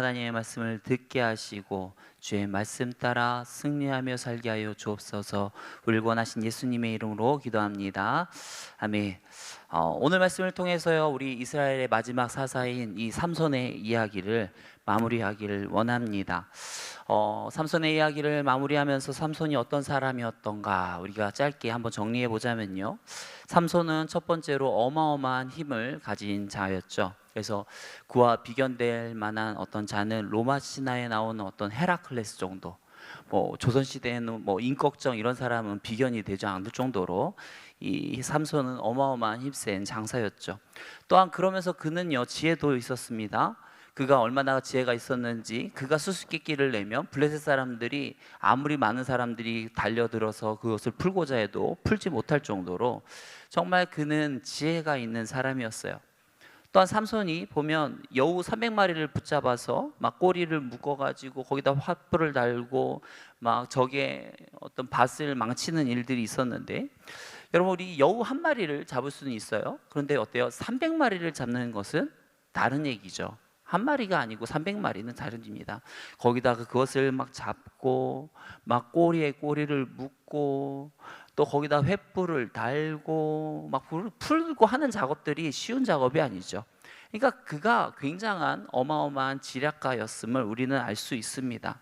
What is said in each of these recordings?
하나님의 말씀을 듣게 하시고 주의 말씀 따라 승리하며 살게 하여 주옵소서. 우리를 원하신 예수님의 이름으로 기도합니다. 아멘. 오늘 말씀을 통해서요, 우리 이스라엘의 마지막 사사인 이 삼손의 이야기를 마무리하기를 원합니다. 삼손의 이야기를 마무리하면서 삼손이 어떤 사람이었던가 우리가 짧게 한번 정리해 보자면요, 삼손은 첫 번째로 어마어마한 힘을 가진 자였죠. 그래서 그와 비견될 만한 어떤 자는 로마 신화에 나오는 어떤 헤라클레스 정도, 조선 시대에는 임꺽정 이런 사람은 비견이 되지 않을 정도로 이 삼손은 어마어마한 힘센 장사였죠. 또한 그러면서 그는요, 지혜도 있었습니다. 그가 얼마나 지혜가 있었는지, 그가 수수께끼를 내면 블레셋 사람들이 아무리 많은 사람들이 달려들어서 그것을 풀고자 해도 풀지 못할 정도로 정말 그는 지혜가 있는 사람이었어요. 또한 삼손이 보면 여우 300마리를 붙잡아서 막 꼬리를 묶어가지고 거기다 화풀을 달고 막 적의 어떤 밭을 망치는 일들이 있었는데, 여러분, 우리 여우 한 마리를 잡을 수는 있어요. 그런데 어때요? 300마리를 잡는 것은 다른 얘기죠. 한 마리가 아니고 300마리는 다른 일입니다. 거기다가 그것을 막 잡고 막 꼬리에 꼬리를 묶고 또 거기다 횃불을 달고 막 풀고 하는 작업들이 쉬운 작업이 아니죠. 그러니까 그가 굉장한 어마어마한 지략가였음을 우리는 알 수 있습니다.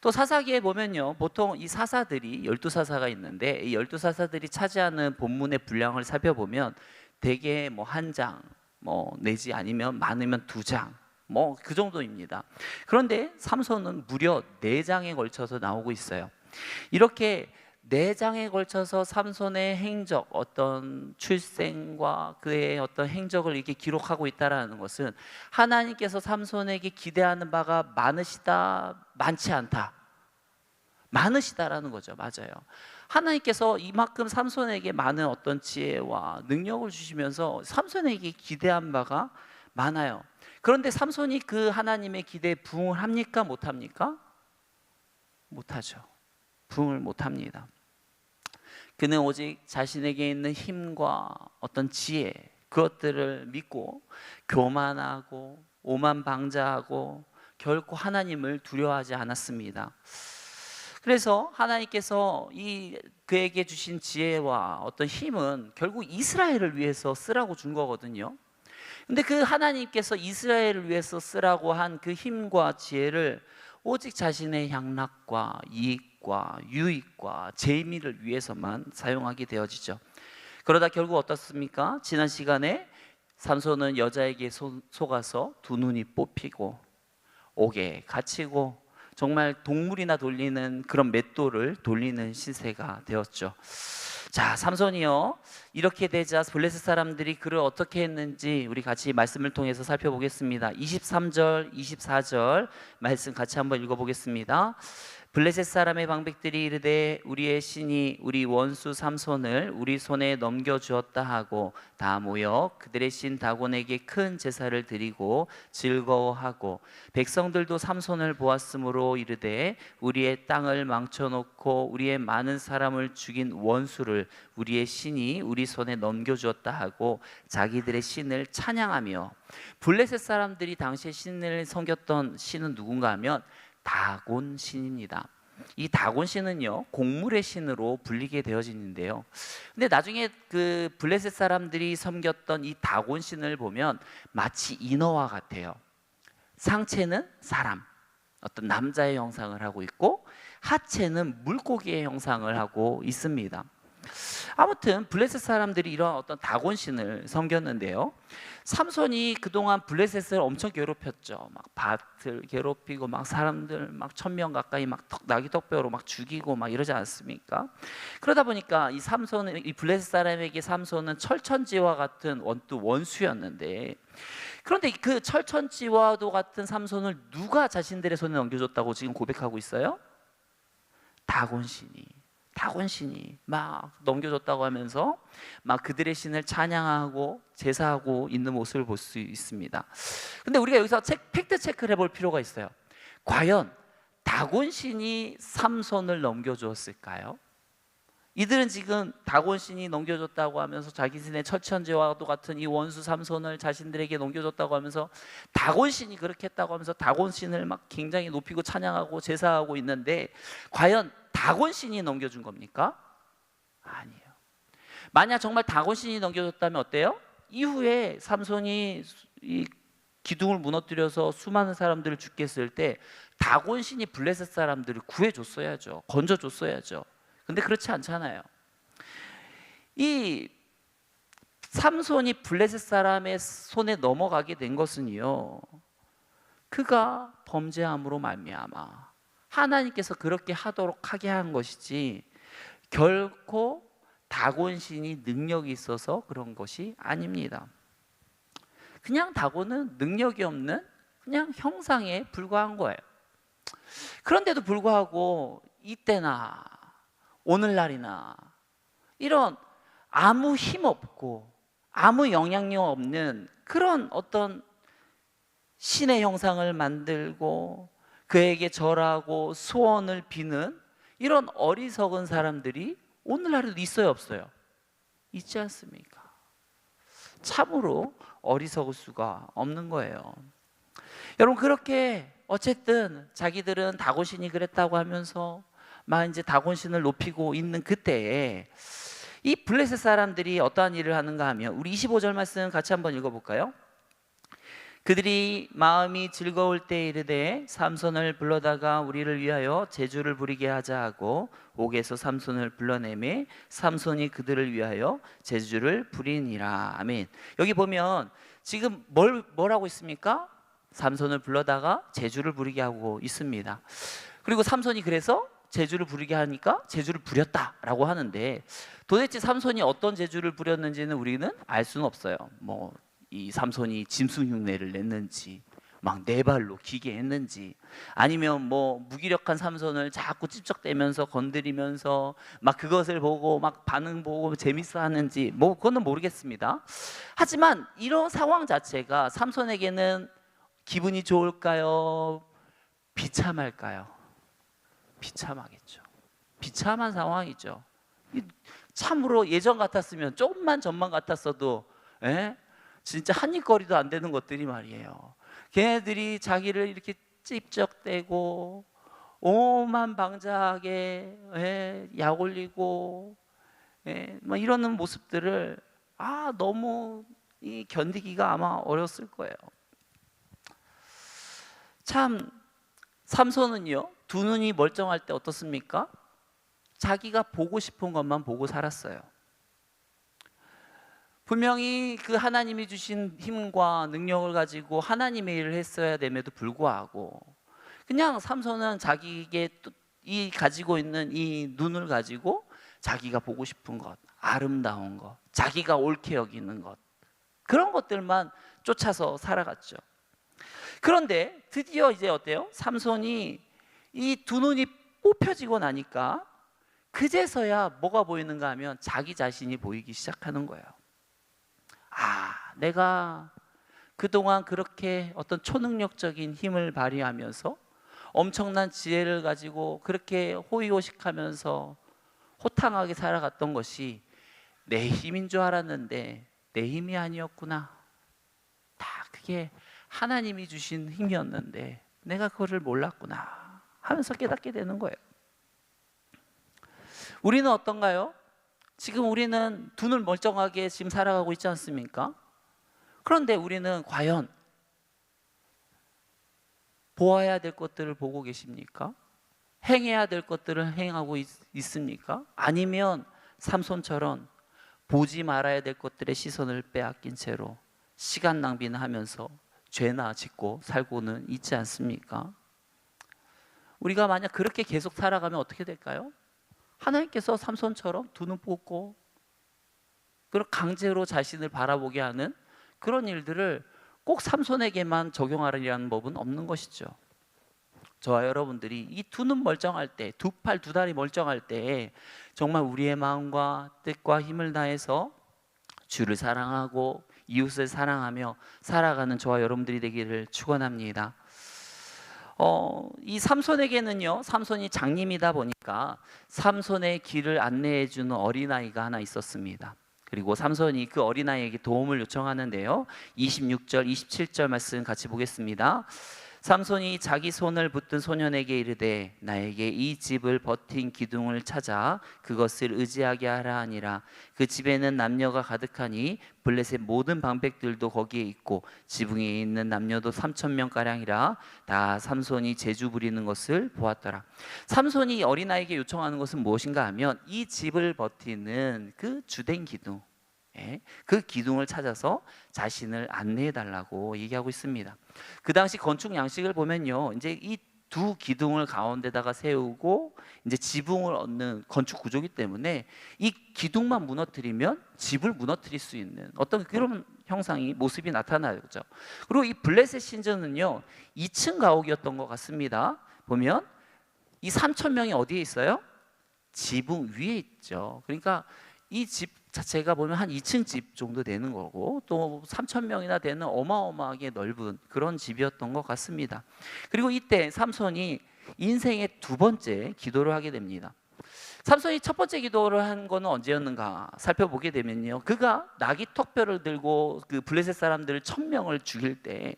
또 사사기에 보면요, 보통 이 사사들이 12사사가 있는데 이 12사사들이 차지하는 본문의 분량을 살펴보면 대개 한 장, 내지 아니면 많으면 두 장, 그 정도입니다. 그런데 삼손은 무려 4장에 걸쳐서 나오고 있어요. 이렇게 4장에 걸쳐서 삼손의 행적, 어떤 출생과 그의 어떤 행적을 이렇게 기록하고 있다는 것은 하나님께서 삼손에게 기대하는 바가 많으시다, 많지 않다, 많으시다라는 거죠. 맞아요. 하나님께서 이만큼 삼손에게 많은 어떤 지혜와 능력을 주시면서 삼손에게 기대한 바가 많아요. 그런데 삼손이 그 하나님의 기대에 부응을 합니까? 못합니까? 못하죠. 부응을 못합니다. 그는 오직 자신에게 있는 힘과 어떤 지혜, 그것들을 믿고 교만하고 오만방자하고 결코 하나님을 두려워하지 않았습니다. 그래서 하나님께서 그에게 주신 지혜와 어떤 힘은 결국 이스라엘을 위해서 쓰라고 준 거거든요. 근데 그 하나님께서 이스라엘을 위해서 쓰라고 한 그 힘과 지혜를 오직 자신의 향락과 이익과 유익과 재미를 위해서만 사용하게 되어지죠. 그러다 결국 어떻습니까? 지난 시간에 삼손은 여자에게 속아서 두 눈이 뽑히고 옥에 갇히고 정말 동물이나 돌리는 그런 맷돌을 돌리는 신세가 되었죠. 자, 삼손이요, 이렇게 되자 블레셋 사람들이 그를 어떻게 했는지 우리 같이 말씀을 통해서 살펴보겠습니다. 23절, 24절 말씀 같이 한번 읽어보겠습니다. 블레셋 사람의 방백들이 이르되 우리의 신이 우리 원수 삼손을 우리 손에 넘겨주었다 하고 다 모여 그들의 신 다곤에게 큰 제사를 드리고 즐거워하고, 백성들도 삼손을 보았으므로 이르되 우리의 땅을 망쳐놓고 우리의 많은 사람을 죽인 원수를 우리의 신이 우리 손에 넘겨주었다 하고 자기들의 신을 찬양하며. 블레셋 사람들이 당시에 신을 섬겼던 신은 누군가 하면 다곤 신입니다. 이 다곤 신은요, 곡물의 신으로 불리게 되어지는데요. 근데 나중에 그 블레셋 사람들이 섬겼던 이 다곤 신을 보면 마치 인어와 같아요. 상체는 사람, 어떤 남자의 형상을 하고 있고 하체는 물고기의 형상을 하고 있습니다. 아무튼 블레셋 사람들이 이런 어떤 다곤 신을 섬겼는데요, 삼손이 그동안 블레셋을 엄청 괴롭혔죠. 막 밭을 괴롭히고 막 사람들 막 1000명 가까이 막 나귀 턱뼈로 막 죽이고 막 이러지 않습니까? 그러다 보니까 이 블레셋 사람에게 삼손은 철천지와 같은 원수였는데, 그런데 그 철천지와도 같은 삼손을 누가 자신들의 손에 넘겨줬다고 지금 고백하고 있어요? 다곤 신이 막 넘겨줬다고 하면서 막 그들의 신을 찬양하고 제사하고 있는 모습을 볼 수 있습니다. 근데 우리가 여기서 팩트 체크를 해볼 필요가 있어요. 과연 다곤 신이 삼손을 넘겨주었을까요? 이들은 지금 다곤신이 넘겨줬다고 하면서 자기네 처천지와도 같은 이 원수 삼손을 자신들에게 넘겨줬다고 하면서 다곤신이 그렇게 했다고 하면서 다곤신을 막 굉장히 높이고 찬양하고 제사하고 있는데, 과연 다곤신이 넘겨준 겁니까? 아니에요. 만약 정말 다곤신이 넘겨줬다면 어때요? 이후에 삼손이 이 기둥을 무너뜨려서 수많은 사람들을 죽게 했을 때 다곤신이 블레셋 사람들을 구해줬어야죠. 건져줬어야죠. 근데 그렇지 않잖아요. 이 삼손이 블레셋 사람의 손에 넘어가게 된 것은요, 그가 범죄함으로 말미암아 하나님께서 그렇게 하도록 하게 한 것이지 결코 다곤신이 능력이 있어서 그런 것이 아닙니다. 그냥 다곤은 능력이 없는 그냥 형상에 불과한 거예요. 그런데도 불구하고 이때나 오늘날이나 이런 아무 힘 없고 아무 영향력 없는 그런 어떤 신의 형상을 만들고 그에게 절하고 소원을 비는 이런 어리석은 사람들이 오늘날에도 있어요, 없어요? 있지 않습니까? 참으로 어리석을 수가 없는 거예요. 여러분, 그렇게 어쨌든 자기들은 다곤신이 그랬다고 하면서 막 이제 다곤신을 높이고 있는 그때에 이 블레셋 사람들이 어떠한 일을 하는가 하면, 우리 25절 말씀 같이 한번 읽어볼까요? 그들이 마음이 즐거울 때 이르되 삼손을 불러다가 우리를 위하여 제주를 부리게 하자 하고 옥에서 삼손을 불러내매 삼손이 그들을 위하여 제주를 부리니라. 아멘. 여기 보면 지금 뭘 하고 있습니까? 삼손을 불러다가 제주를 부리게 하고 있습니다. 그리고 삼손이 그래서 제주를 부리게 하니까 제주를 부렸다라고 하는데, 도대체 삼손이 어떤 제주를 부렸는지는 우리는 알 수는 없어요. 뭐 이 삼손이 짐승 흉내를 냈는지, 막 네 발로 기계했는지, 아니면 뭐 무기력한 삼손을 자꾸 찝적대면서 건드리면서 막 그것을 보고 막 반응 보고 재밌어 하는지, 뭐 그거는 모르겠습니다. 하지만 이런 상황 자체가 삼손에게는 기분이 좋을까요? 비참할까요? 비참하겠죠. 비참한 상황이죠. 참으로 예전 같았으면, 조금만 전만 같았어도 진짜 한입거리도 안 되는 것들이 말이에요. 걔네들이 자기를 이렇게 찝적대고 오만 방자하게 약 올리고 막 이러는 모습들을 너무 견디기가 아마 어렸을 거예요. 참, 삼손은요, 두 눈이 멀쩡할 때 어떻습니까? 자기가 보고 싶은 것만 보고 살았어요. 분명히 그 하나님이 주신 힘과 능력을 가지고 하나님의 일을 했어야 됨에도 불구하고 그냥 삼손은 자기에게 이 가지고 있는 이 눈을 가지고 자기가 보고 싶은 것, 아름다운 것, 자기가 옳게 여기는 것, 그런 것들만 쫓아서 살아갔죠. 그런데 드디어 이제 어때요? 삼손이 이 두 눈이 뽑혀지고 나니까 그제서야 뭐가 보이는가 하면 자기 자신이 보이기 시작하는 거예요. 내가 그동안 그렇게 어떤 초능력적인 힘을 발휘하면서 엄청난 지혜를 가지고 그렇게 호의호식하면서 호탕하게 살아갔던 것이 내 힘인 줄 알았는데 내 힘이 아니었구나. 다 그게 하나님이 주신 힘이었는데 내가 그거를 몰랐구나 하면서 깨닫게 되는 거예요. 우리는 어떤가요? 지금 우리는 두 눈 멀쩡하게 지금 살아가고 있지 않습니까? 그런데 우리는 과연 보아야 될 것들을 보고 계십니까? 행해야 될 것들을 행하고 있습니까? 아니면 삼손처럼 보지 말아야 될 것들의 시선을 빼앗긴 채로 시간 낭비나 하면서 죄나 짓고 살고는 있지 않습니까? 우리가 만약 그렇게 계속 살아가면 어떻게 될까요? 하나님께서 삼손처럼 두 눈 뽑고 그런 강제로 자신을 바라보게 하는 그런 일들을 꼭 삼손에게만 적용하려는 법은 없는 것이죠. 저와 여러분들이 이 두 눈 멀쩡할 때, 두 팔 두 다리 멀쩡할 때 정말 우리의 마음과 뜻과 힘을 다해서 주를 사랑하고 이웃을 사랑하며 살아가는 저와 여러분들이 되기를 축원합니다. 이 삼손에게는요, 삼손이 장님이다 보니까 삼손의 길을 안내해 주는 어린아이가 하나 있었습니다. 그리고 삼손이 그 어린아이에게 도움을 요청하는데요, 26절 27절 말씀 같이 보겠습니다. 삼손이 자기 손을 붙든 소년에게 이르되 나에게 이 집을 버틴 기둥을 찾아 그것을 의지하게 하라 하니라. 그 집에는 남녀가 가득하니 블레셋 모든 방백들도 거기에 있고 지붕에 있는 남녀도 3,000명가량이라. 다 삼손이 재주 부리는 것을 보았더라. 삼손이 어린아이에게 요청하는 것은 무엇인가 하면 이 집을 버티는 그 주된 기둥, 그 기둥을 찾아서 자신을 안내해 달라고 얘기하고 있습니다. 그 당시 건축 양식을 보면요, 이제 이 두 기둥을 가운데다가 세우고 이제 지붕을 얻는 건축 구조이기 때문에 이 기둥만 무너뜨리면 집을 무너뜨릴 수 있는 어떤 그런 형상이 모습이 나타나죠. 그리고 이 블레셋 신전은요 2층 가옥이었던 것 같습니다. 보면 이 3,000명이 어디에 있어요? 지붕 위에 있죠. 그러니까 이 집 자체가 보면 한 2층 집 정도 되는 거고 또 3,000명이나 되는 어마어마하게 넓은 그런 집이었던 것 같습니다. 그리고 이때 삼손이 인생의 두 번째 기도를 하게 됩니다. 삼손이 첫 번째 기도를 한 거는 언제였는가 살펴보게 되면요, 그가 나귀 턱뼈를 들고 그 블레셋 사람들을 1,000명을 죽일 때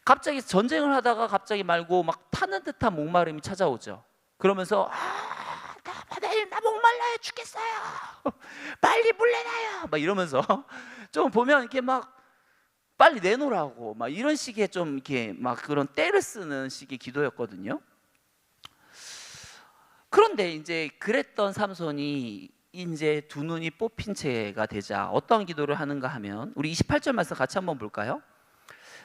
갑자기 전쟁을 하다가 갑자기 말고 막 타는 듯한 목마름이 찾아오죠. 그러면서 하나님 나 목말라요 죽겠어요 빨리 물 내놔요 막 이러면서 좀 보면 이렇게 막 빨리 내놓으라고 막 이런 식의 좀 이렇게 막 그런 때를 쓰는 식의 기도였거든요. 그런데 이제 그랬던 삼손이 이제 두 눈이 뽑힌 채가 되자 어떤 기도를 하는가 하면 우리 28절 말씀 같이 한번 볼까요?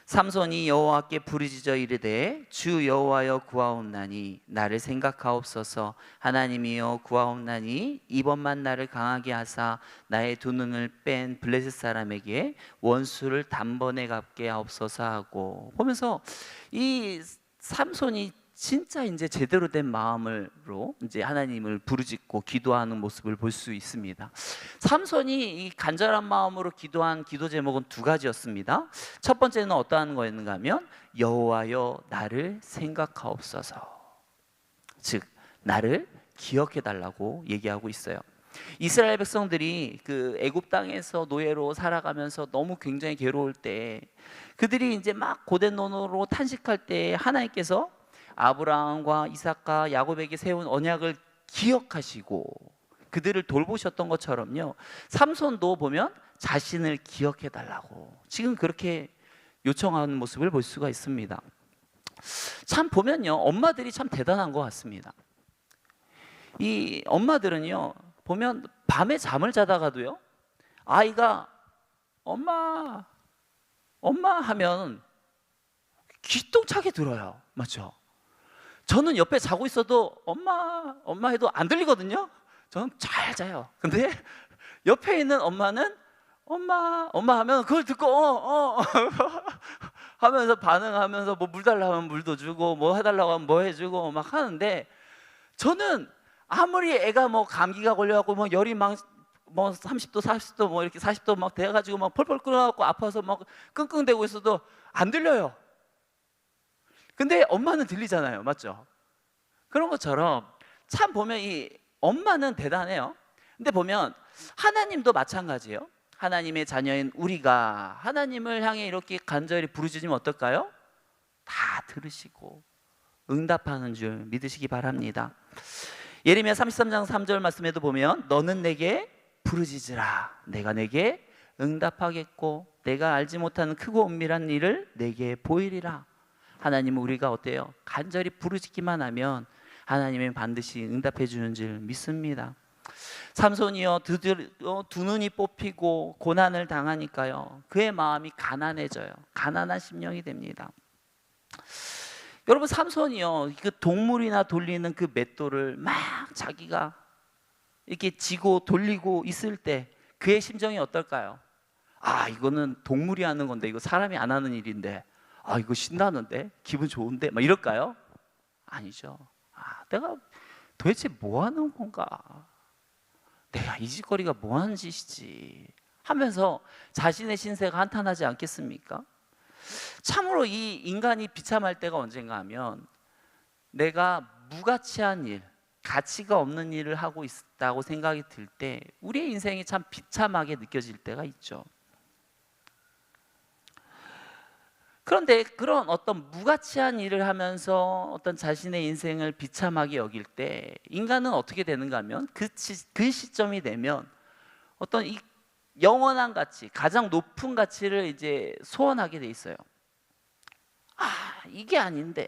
삼손이 여호와께 부르짖어 이르되 주 여호와여 구하옵나니 나를 생각하옵소서. 하나님이여 구하옵나니 이번만 나를 강하게 하사 나의 두 눈을 뺀 블레셋 사람에게 원수를 단번에 갚게 하옵소서 하고, 보면서 이 삼손이 진짜 이제 제대로 된 마음으로 이제 하나님을 부르짖고 기도하는 모습을 볼 수 있습니다. 삼손이 이 간절한 마음으로 기도한 기도 제목은 두 가지였습니다. 첫 번째는 어떠한 거였는가 하면 여호와여 나를 생각하옵소서, 즉 나를 기억해 달라고 얘기하고 있어요. 이스라엘 백성들이 그 애굽 땅에서 노예로 살아가면서 너무 굉장히 괴로울 때 그들이 이제 막 고된 노노로 탄식할 때 하나님께서 아브라함과 이삭과 야곱에게 세운 언약을 기억하시고 그들을 돌보셨던 것처럼요, 삼손도 보면 자신을 기억해 달라고 지금 그렇게 요청하는 모습을 볼 수가 있습니다. 참 보면요 엄마들이 참 대단한 것 같습니다. 이 엄마들은요 보면 밤에 잠을 자다가도요 아이가 엄마 엄마 하면 귀똥차게 들어요. 맞죠? 저는 옆에 자고 있어도 엄마 엄마 해도 안 들리거든요. 저는 잘 자요. 근데 옆에 있는 엄마는 엄마 엄마 하면 그걸 듣고 하면서 반응하면서 뭐 물 달라고 하면 물도 주고 뭐 해달라고 하면 뭐 해주고 막 하는데, 저는 아무리 애가 뭐 감기가 걸려갖고 뭐 열이 막 뭐 30도 40도 뭐 이렇게 40도 막 돼가지고 막 펄펄 끓어갖고 아파서 막 끙끙대고 있어도 안 들려요. 근데 엄마는 들리잖아요. 맞죠? 그런 것처럼 참 보면 이 엄마는 대단해요. 근데 보면 하나님도 마찬가지예요. 하나님의 자녀인 우리가 하나님을 향해 이렇게 간절히 부르짖으면 어떨까요? 다 들으시고 응답하는 줄 믿으시기 바랍니다. 예레미야 33장 3절 말씀에도 보면 너는 내게 부르짖으라 내가 내게 응답하겠고 내가 알지 못하는 크고 은밀한 일을 내게 보이리라. 하나님은 우리가 어때요? 간절히 부르짖기만 하면 하나님은 반드시 응답해 주는 줄 믿습니다. 삼손이요 두 눈이 뽑히고 고난을 당하니까요 그의 마음이 가난해져요. 가난한 심령이 됩니다. 여러분 삼손이요 그 동물이나 돌리는 그 맷돌을 막 자기가 이렇게 지고 돌리고 있을 때 그의 심정이 어떨까요? 아 이거는 동물이 하는 건데 이거 사람이 안 하는 일인데 아 이거 신나는데 기분 좋은데 막 이럴까요? 아니죠. 아 내가 도대체 뭐 하는 건가, 내가 이 짓거리가 뭐 하는 짓이지 하면서 자신의 신세가 한탄하지 않겠습니까? 참으로 이 인간이 비참할 때가 언젠가 하면 내가 무가치한 일, 가치가 없는 일을 하고 있다고 생각이 들 때 우리의 인생이 참 비참하게 느껴질 때가 있죠. 그런데 그런 어떤 무가치한 일을 하면서 어떤 자신의 인생을 비참하게 여길 때 인간은 어떻게 되는가 하면 그 시점이 되면 어떤 이 영원한 가치, 가장 높은 가치를 이제 소원하게 돼 있어요. 이게 아닌데,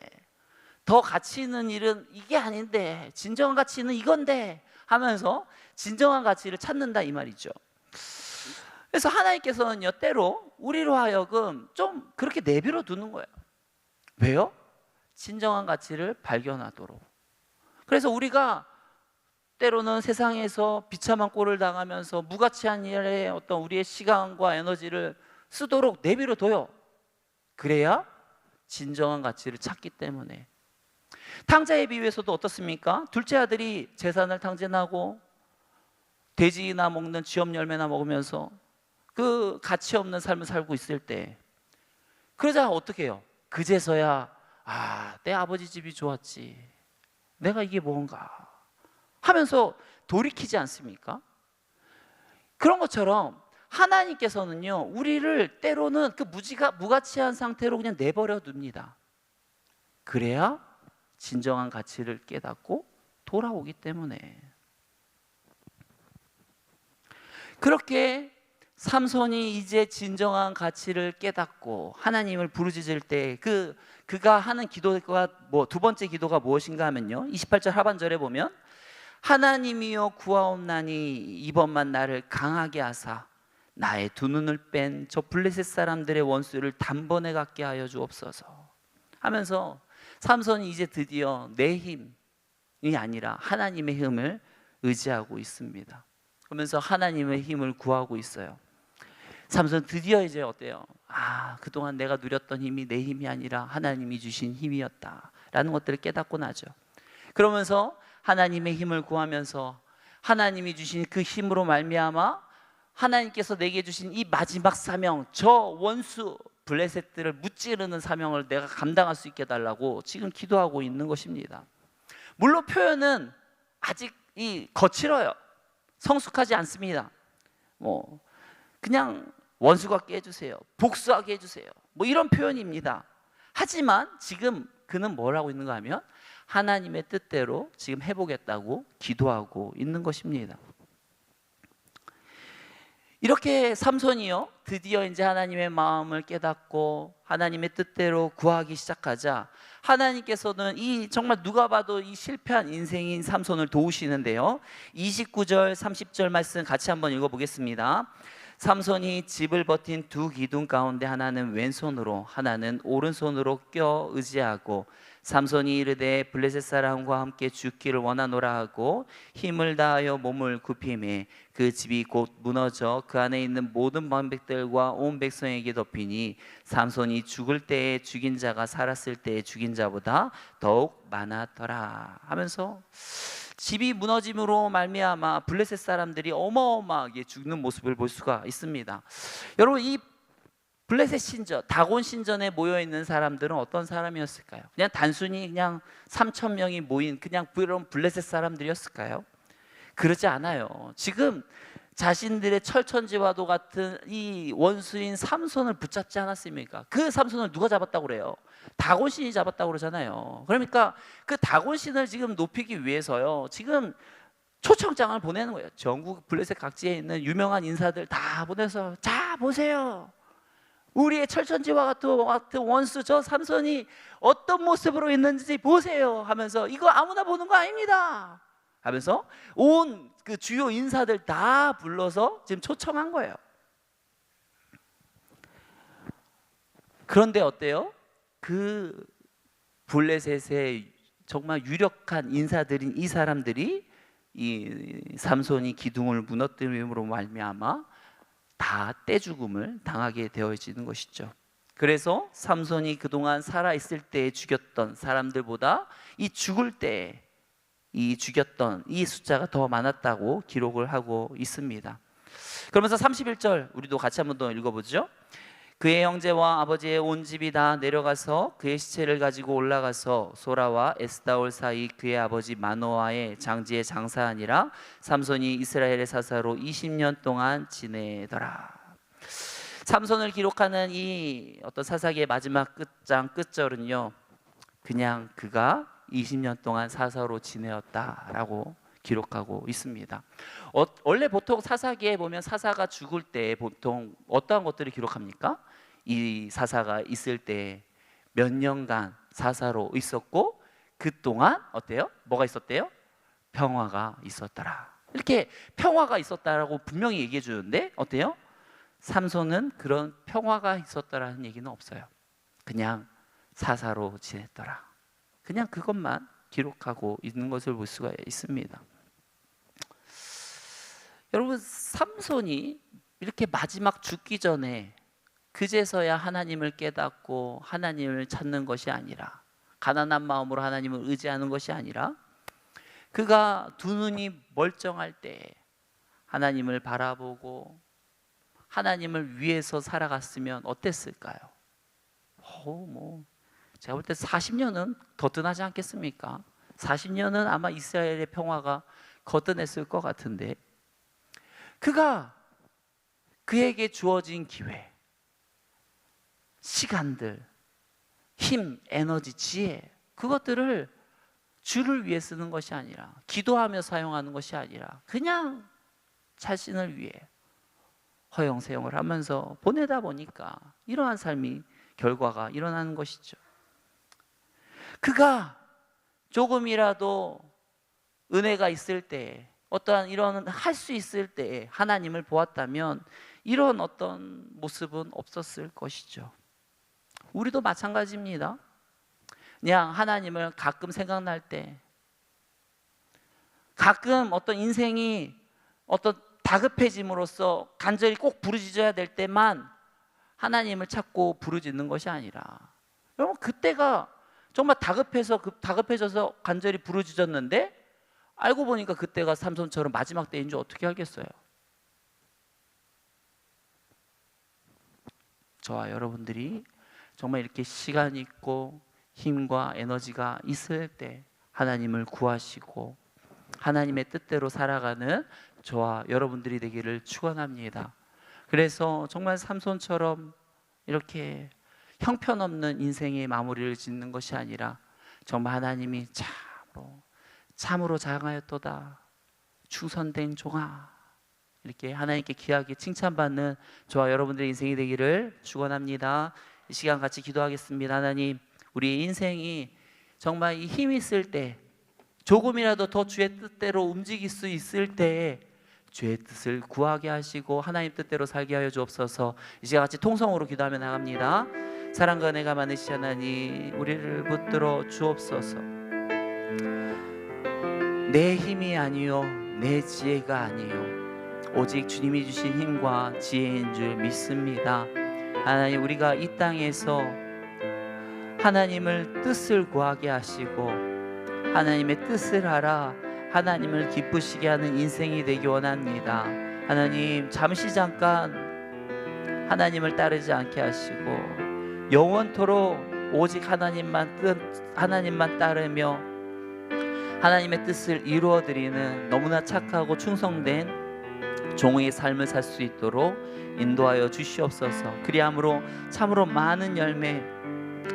더 가치 있는 일은 이게 아닌데, 진정한 가치는 이건데 하면서 진정한 가치를 찾는다 이 말이죠. 그래서 하나님께서는요, 때로 우리로 하여금 좀 그렇게 내버려 두는 거예요. 왜요? 진정한 가치를 발견하도록. 그래서 우리가 때로는 세상에서 비참한 꼴을 당하면서 무가치한 일에 어떤 우리의 시간과 에너지를 쓰도록 내버려 둬요. 그래야 진정한 가치를 찾기 때문에. 탕자의 비유에서도 어떻습니까? 둘째 아들이 재산을 탕진하고 돼지나 먹는 쥐업 열매나 먹으면서 그 가치 없는 삶을 살고 있을 때, 그러자 어떻게 해요? 그제서야 내 아버지 집이 좋았지, 내가 이게 뭔가 하면서 돌이키지 않습니까? 그런 것처럼 하나님께서는요, 우리를 때로는 그 무가치한 상태로 그냥 내버려 둡니다. 그래야 진정한 가치를 깨닫고 돌아오기 때문에. 그렇게 삼손이 이제 진정한 가치를 깨닫고 하나님을 부르짖을 때 그가 하는 기도가 두 번째 기도가 무엇인가 하면요, 28절 하반절에 보면 하나님이여 구하옵나니 이번만 나를 강하게 하사 나의 두 눈을 뺀 저 블레셋 사람들의 원수를 단번에 갖게 하여 주옵소서 하면서 삼손이 이제 드디어 내 힘이 아니라 하나님의 힘을 의지하고 있습니다. 그러면서 하나님의 힘을 구하고 있어요. 삼손 드디어 이제 어때요? 그동안 내가 누렸던 힘이 내 힘이 아니라 하나님이 주신 힘이었다라는 것들을 깨닫고 나죠. 그러면서 하나님의 힘을 구하면서 하나님이 주신 그 힘으로 말미암아 하나님께서 내게 주신 이 마지막 사명, 저 원수 블레셋들을 무찌르는 사명을 내가 감당할 수 있게 해달라고 지금 기도하고 있는 것입니다. 물론 표현은 아직 거칠어요. 성숙하지 않습니다. 그냥 원수 같게 해주세요, 복수하게 해주세요, 이런 표현입니다. 하지만 지금 그는 뭘 하고 있는가 하면 하나님의 뜻대로 지금 해보겠다고 기도하고 있는 것입니다. 이렇게 삼손이요, 드디어 이제 하나님의 마음을 깨닫고 하나님의 뜻대로 구하기 시작하자 하나님께서는 정말 누가 봐도 이 실패한 인생인 삼손을 도우시는데요, 29절 30절 말씀 같이 한번 읽어보겠습니다. 삼손이 집을 버틴 두 기둥 가운데 하나는 왼손으로 하나는 오른손으로 껴 의지하고 삼손이 이르되 블레셋 사람과 함께 죽기를 원하노라 하고 힘을 다하여 몸을 굽히매 그 집이 곧 무너져 그 안에 있는 모든 방백들과 온 백성에게 덮이니 삼손이 죽을 때에 죽인 자가 살았을 때에 죽인 자보다 더욱 많았더라 하면서 집이 무너짐으로 말미암아 블레셋 사람들이 어마어마하게 죽는 모습을 볼 수가 있습니다. 여러분, 이 블레셋 신전, 다곤 신전에 모여 있는 사람들은 어떤 사람이었을까요? 그냥 단순히 그냥 3천 명이 모인 그냥 그런 블레셋 사람들이었을까요? 그러지 않아요. 지금 자신들의 철천지와도 같은 이 원수인 삼손을 붙잡지 않았습니까? 그 삼손을 누가 잡았다고 그래요? 다곤신이 잡았다고 그러잖아요. 그러니까 그 다곤신을 지금 높이기 위해서요, 지금 초청장을 보내는 거예요. 전국 블레셋 각지에 있는 유명한 인사들 다 보내서 자 보세요, 우리의 철천지와 같은 원수 저 삼손이 어떤 모습으로 있는지 보세요 하면서 이거 아무나 보는 거 아닙니다 하면서 온 그 주요 인사들 다 불러서 지금 초청한 거예요. 그런데 어때요? 그 블레셋의 정말 유력한 인사들인 이 사람들이 이 삼손이 기둥을 무너뜨림으로 말미암아 다 떼죽음을 당하게 되어지는 것이죠. 그래서 삼손이 그동안 살아있을 때 죽였던 사람들보다 이 죽을 때 죽였던 이 숫자가 더 많았다고 기록을 하고 있습니다. 그러면서 31절 우리도 같이 한번 더 읽어보죠. 그의 형제와 아버지의 온 집이 다 내려가서 그의 시체를 가지고 올라가서 소라와 에스다올 사이 그의 아버지 마노아의 장지에 장사하니라. 삼손이 이스라엘의 사사로 20년 동안 지내더라. 삼손을 기록하는 이 어떤 사사기의 마지막 끝장 끝절은요, 그냥 그가 20년 동안 사사로 지내었다라고 기록하고 있습니다. 원래 보통 사사기에 보면 사사가 죽을 때 보통 어떠한 것들을 기록합니까? 이 사사가 있을 때 몇 년간 사사로 있었고 그 동안 어때요? 뭐가 있었대요? 평화가 있었더라. 이렇게 평화가 있었다라고 분명히 얘기해 주는데 어때요? 삼손은 그런 평화가 있었다라는 얘기는 없어요. 그냥 사사로 지냈더라. 그냥 그것만 기록하고 있는 것을 볼 수가 있습니다. 여러분, 삼손이 이렇게 마지막 죽기 전에 그제서야 하나님을 깨닫고 하나님을 찾는 것이 아니라, 가난한 마음으로 하나님을 의지하는 것이 아니라, 그가 두 눈이 멀쩡할 때 하나님을 바라보고 하나님을 위해서 살아갔으면 어땠을까요? 제가 볼 때 40년은 거뜬하지 않겠습니까? 40년은 아마 이스라엘의 평화가 거뜬했을 것 같은데, 그에게 주어진 기회, 시간들, 힘, 에너지, 지혜, 그것들을 주를 위해 쓰는 것이 아니라, 기도하며 사용하는 것이 아니라 그냥 자신을 위해 허영세영을 하면서 보내다 보니까 이러한 삶이, 결과가 일어나는 것이죠. 그가 조금이라도 은혜가 있을 때, 어떠한 이런 할 수 있을 때 하나님을 보았다면 이런 어떤 모습은 없었을 것이죠. 우리도 마찬가지입니다. 그냥 하나님을 가끔 생각날 때, 가끔 어떤 인생이 어떤 다급해짐으로써 간절히 꼭 부르짖어야 될 때만 하나님을 찾고 부르짖는 것이 아니라, 여러분, 그때가 정말 다급해져서 간절히 부르짖었는데 알고 보니까 그때가 삼손처럼 마지막 때인 줄 어떻게 알겠어요? 저와 여러분들이 정말 이렇게 시간 있고 힘과 에너지가 있을 때 하나님을 구하시고 하나님의 뜻대로 살아가는 저와 여러분들이 되기를 축원합니다. 그래서 정말 삼손처럼 이렇게 형편없는 인생의 마무리를 짓는 것이 아니라, 정말 하나님이 참으로 자랑하였도다, 충성된 종아, 이렇게 하나님께 귀하게 칭찬받는 저와 여러분들의 인생이 되기를 축원합니다. 이 시간 같이 기도하겠습니다. 하나님, 우리의 인생이 정말 이 힘이 있을 때, 조금이라도 더 주의 뜻대로 움직일 수 있을 때에 주의 뜻을 구하게 하시고 하나님 뜻대로 살게 하여 주옵소서. 이 시간 같이 통성으로 기도하며 나갑니다. 사랑과 은혜가 많으시 하나님, 우리를 붙들어 주옵소서. 내 힘이 아니요 내 지혜가 아니요 오직 주님이 주신 힘과 지혜인 줄 믿습니다. 하나님, 우리가 이 땅에서 하나님을 뜻을 구하게 하시고 하나님의 뜻을 알아 하나님을 기쁘시게 하는 인생이 되기 원합니다. 하나님, 잠깐 하나님을 따르지 않게 하시고 영원토록 오직 하나님만 따르며 하나님의 뜻을 이루어드리는 너무나 착하고 충성된 종의 삶을 살 수 있도록 인도하여 주시옵소서. 그리함으로 참으로 많은 열매,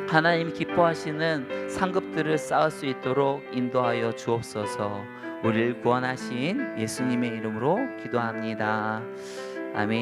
하나님 기뻐하시는 상급들을 쌓을 수 있도록 인도하여 주옵소서. 우리를 구원하신 예수님의 이름으로 기도합니다. 아멘.